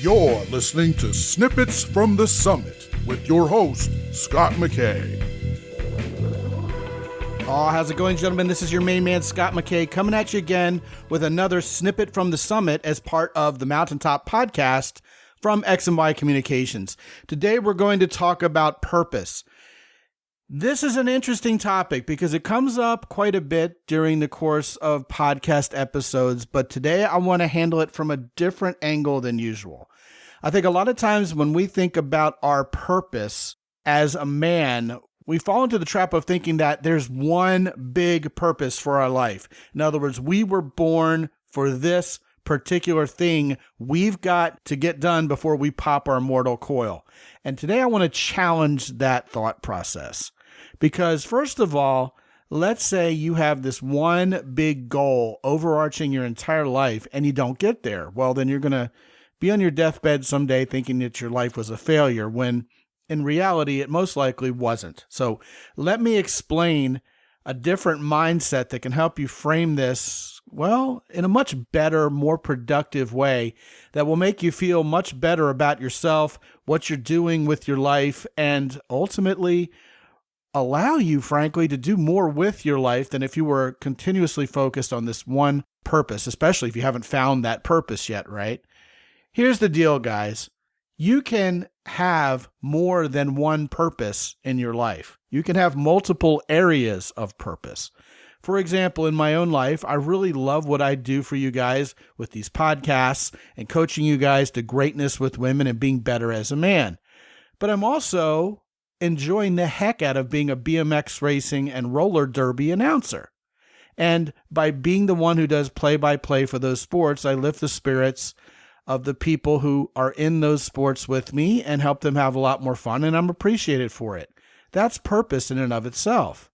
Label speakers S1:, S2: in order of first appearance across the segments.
S1: You're listening to Snippets from the Summit with your host, Scott McKay.
S2: Oh, how's it going, gentlemen? This is your main man, Scott McKay, coming at you again with another Snippet from the Summit as part of the Mountaintop podcast from X&Y Communications. Today, we're going to talk about purpose. This is an interesting topic because it comes up quite a bit during the course of podcast episodes, but today I want to handle it from a different angle than usual. I think a lot of times when we think about our purpose as a man, we fall into the trap of thinking that there's one big purpose for our life. In other words, we were born for this particular thing we've got to get done before we pop our mortal coil. And today I want to challenge that thought process. Because first of all, let's say you have this one big goal overarching your entire life and you don't get there. Well, then you're going to be on your deathbed someday thinking that your life was a failure when in reality it most likely wasn't. So let me explain a different mindset that can help you frame this, well, in a much better, more productive way that will make you feel much better about yourself, what you're doing with your life, and ultimately allow you, frankly, to do more with your life than if you were continuously focused on this one purpose, especially if you haven't found that purpose yet, right? Here's the deal, guys. You can have more than one purpose in your life. You can have multiple areas of purpose. For example, in my own life, I really love what I do for you guys with these podcasts and coaching you guys to greatness with women and being better as a man. But I'm also enjoying the heck out of being a BMX racing and roller derby announcer. And by being the one who does play-by-play for those sports, I lift the spirits of the people who are in those sports with me and help them have a lot more fun, and I'm appreciated for it. That's purpose in and of itself.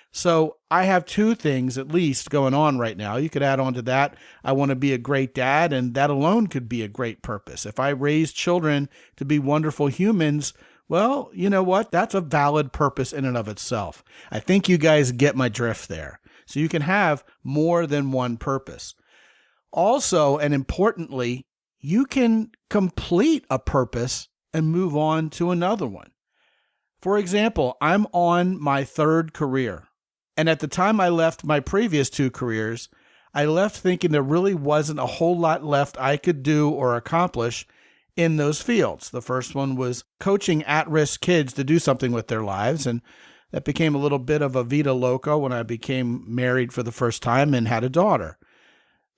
S2: So I have two things at least going on right now. You could add on to that. I want to be a great dad, and that alone could be a great purpose. If I raise children to be wonderful humans, well, you know what? That's a valid purpose in and of itself. I think you guys get my drift there. So you can have more than one purpose. Also, and importantly, you can complete a purpose and move on to another one. For example, I'm on my third career. And at the time I left my previous two careers, I left thinking there really wasn't a whole lot left I could do or accomplish in those fields. The first one was coaching at-risk kids to do something with their lives. And that became a little bit of a vita loca when I became married for the first time and had a daughter.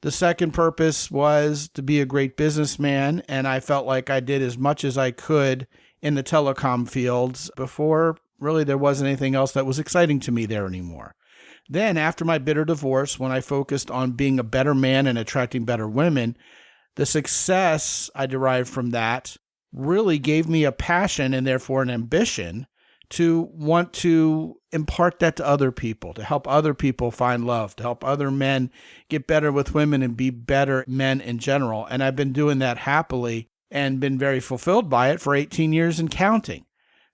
S2: The second purpose was to be a great businessman, and I felt like I did as much as I could in the telecom fields before really there wasn't anything else that was exciting to me there anymore. Then after my bitter divorce, when I focused on being a better man and attracting better women, the success I derived from that really gave me a passion and therefore an ambition to want to impart that to other people, to help other people find love, to help other men get better with women and be better men in general. And I've been doing that happily and been very fulfilled by it for 18 years and counting.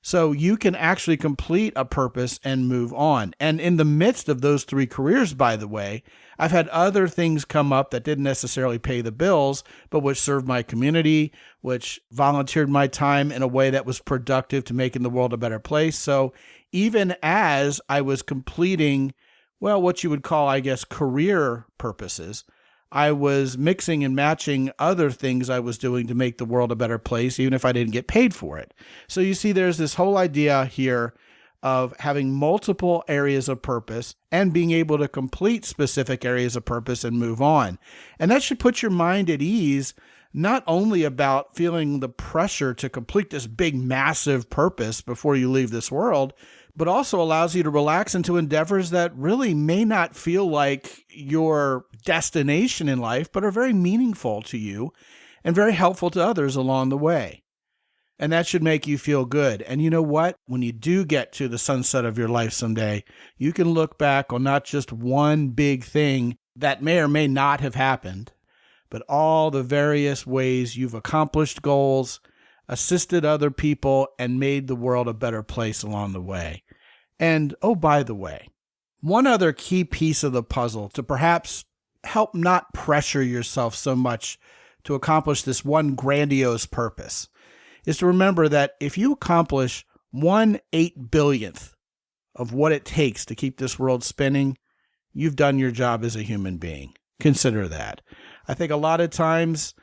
S2: So you can actually complete a purpose and move on. And in the midst of those three careers, by the way, I've had other things come up that didn't necessarily pay the bills, but which served my community, which volunteered my time in a way that was productive to making the world a better place. So even as I was completing, well, what you would call, I guess, career purposes, I was mixing and matching other things I was doing to make the world a better place, even if I didn't get paid for it. So you see, there's this whole idea here of having multiple areas of purpose and being able to complete specific areas of purpose and move on. And that should put your mind at ease, not only about feeling the pressure to complete this big, massive purpose before you leave this world, but also allows you to relax into endeavors that really may not feel like your destination in life, but are very meaningful to you and very helpful to others along the way. And that should make you feel good. And you know what? When you do get to the sunset of your life someday, you can look back on not just one big thing that may or may not have happened, but all the various ways you've accomplished goals, assisted other people, and made the world a better place along the way. And, oh, by the way, one other key piece of the puzzle to perhaps help not pressure yourself so much to accomplish this one grandiose purpose is to remember that if you accomplish 1/8 billionth of what it takes to keep this world spinning, you've done your job as a human being. Consider that. I think a lot of times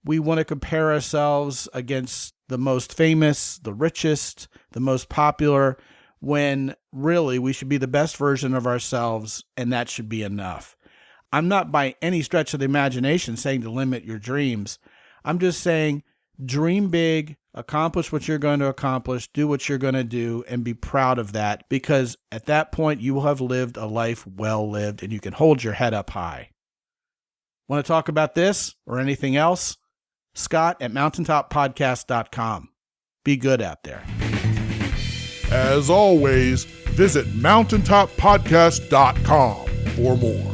S2: we want to compare ourselves against the most famous, the richest, the most popular, when really we should be the best version of ourselves, and that should be enough. I'm not by any stretch of the imagination saying to limit your dreams. I'm just saying dream big, accomplish what you're going to accomplish, do what you're going to do, and be proud of that, because at that point you will have lived a life well lived and you can hold your head up high. Want to talk about this or anything else? Scott at mountaintoppodcast.com. Be good out there.
S1: As always, visit mountaintoppodcast.com for more.